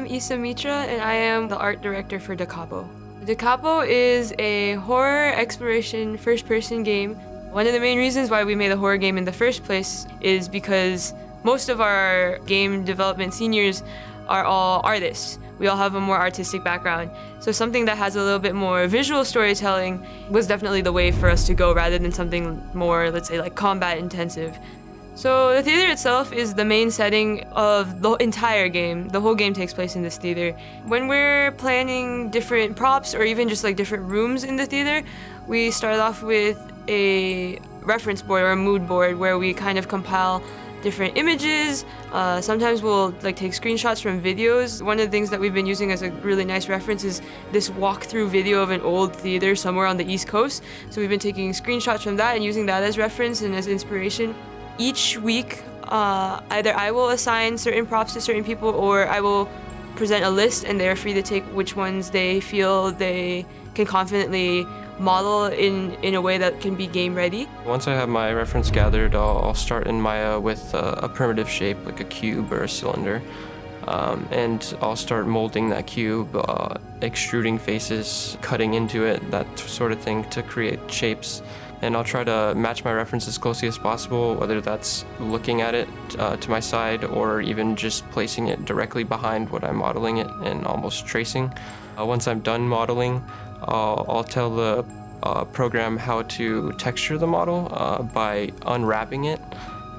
Isa Mitra, and I am the art director for Da Capo. Da Capo is a horror exploration first-person game. One of the main reasons why we made a horror game in the first place is because most of our game development seniors are all artists. We all have a more artistic background. So something that has a little bit more visual storytelling was definitely the way for us to go rather than something more, let's say, like combat intensive. So the theater itself is the main setting of the entire game. The whole game takes place in this theater. When we're planning different props or even just like different rooms in the theater, we start off with a reference board or a mood board where we kind of compile different images. Sometimes we'll like take screenshots from videos. One of the things that we've been using as a really nice reference is this walkthrough video of an old theater somewhere on the East Coast. So we've been taking screenshots from that and using that as reference and as inspiration. Each week, either I will assign certain props to certain people or I will present a list and they're free to take which ones they feel they can confidently model in a way that can be game ready. Once I have my reference gathered, I'll start in Maya with a primitive shape like a cube or a cylinder. And I'll start molding that cube, extruding faces, cutting into it, that sort of thing to create shapes. And I'll try to match my reference as closely as possible, whether that's looking at it to my side or even just placing it directly behind what I'm modeling it and almost tracing. Once I'm done modeling, I'll tell the program how to texture the model by unwrapping it.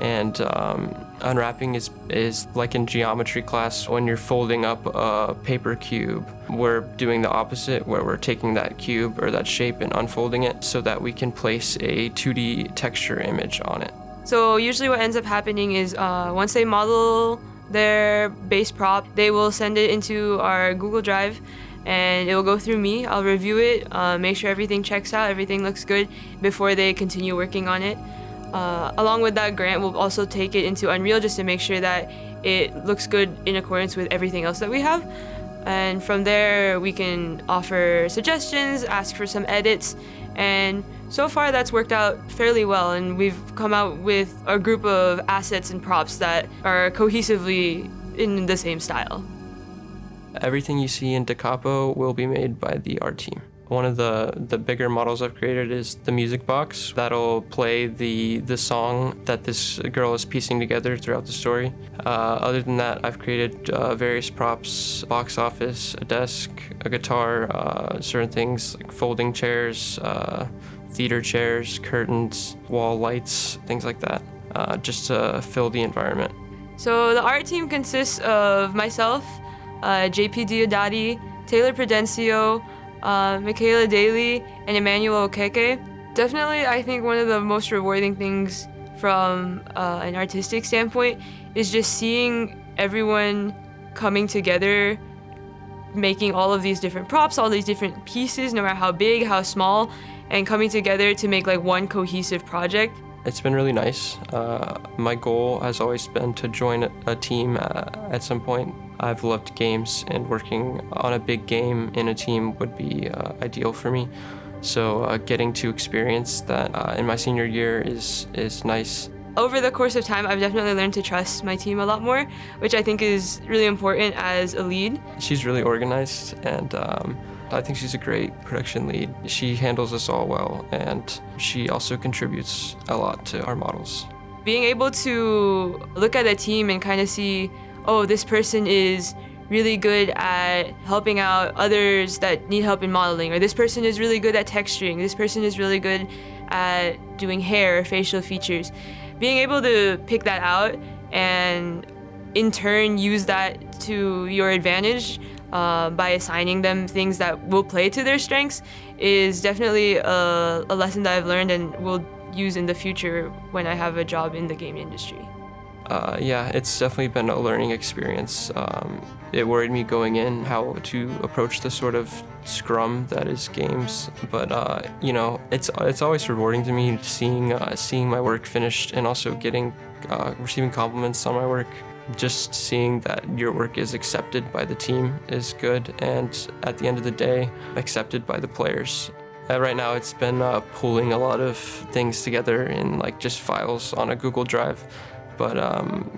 And unwrapping is like in geometry class when you're folding up a paper cube. We're doing the opposite, where we're taking that cube or that shape and unfolding it so that we can place a 2D texture image on it. So usually what ends up happening is once they model their base prop, they will send it into our Google Drive and it will go through me. I'll review it, make sure everything checks out, everything looks good before they continue working on it. Along with that, Grant will also take it into Unreal just to make sure that it looks good in accordance with everything else that we have. And from there, we can offer suggestions, ask for some edits, and so far that's worked out fairly well. And we've come out with a group of assets and props that are cohesively in the same style. Everything you see in Da Capo will be made by the art team. One of the bigger models I've created is the music box that'll play the song that this girl is piecing together throughout the story. Other than that, I've created various props, box office, a desk, a guitar, certain things like folding chairs, theater chairs, curtains, wall lights, things like that, just to fill the environment. So the art team consists of myself, JP Diodati, Taylor Prudencio, Michaela Daly, and Emmanuel Okeke. Definitely, I think one of the most rewarding things from an artistic standpoint is just seeing everyone coming together, making all of these different props, all these different pieces, no matter how big, how small, and coming together to make like one cohesive project. It's been really nice. My goal has always been to join a team at some point. I've loved games, and working on a big game in a team would be ideal for me. So getting to experience that in my senior year is nice. Over the course of time, I've definitely learned to trust my team a lot more, which I think is really important as a lead. She's really organized, and I think she's a great production lead. She handles us all well, and she also contributes a lot to our models. Being able to look at a team and kind of see, oh, this person is really good at helping out others that need help in modeling, or this person is really good at texturing, this person is really good at doing hair or facial features. Being able to pick that out and in turn use that to your advantage by assigning them things that will play to their strengths is definitely a lesson that I've learned and will use in the future when I have a job in the game industry. Yeah, it's definitely been a learning experience. It worried me going in how to approach the sort of scrum that is games, but you know, it's always rewarding to me seeing my work finished and also receiving compliments on my work. Just seeing that your work is accepted by the team is good, and at the end of the day, accepted by the players. Right now, it's been pulling a lot of things together in like just files on a Google Drive. But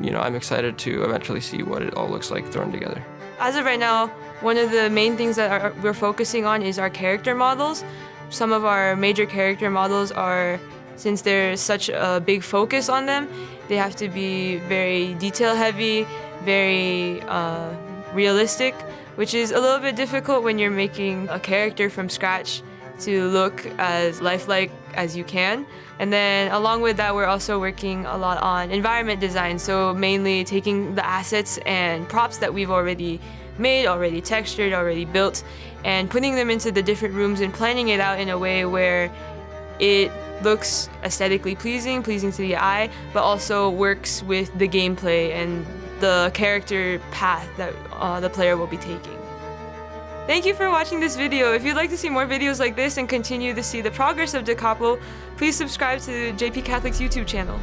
you know, I'm excited to eventually see what it all looks like thrown together. As of right now, one of the main things that we're focusing on is our character models. Some of our major character models are, since there's such a big focus on them, they have to be very detail heavy, very realistic, which is a little bit difficult when you're making a character from scratch to look as lifelike as you can. And then along with that, we're also working a lot on environment design, so mainly taking the assets and props that we've already made, already textured, already built, and putting them into the different rooms and planning it out in a way where it looks aesthetically pleasing to the eye, but also works with the gameplay and the character path that the player will be taking. Thank you for watching this video. If you'd like to see more videos like this and continue to see the progress of Da Capo, please subscribe to JP Catholic's YouTube channel.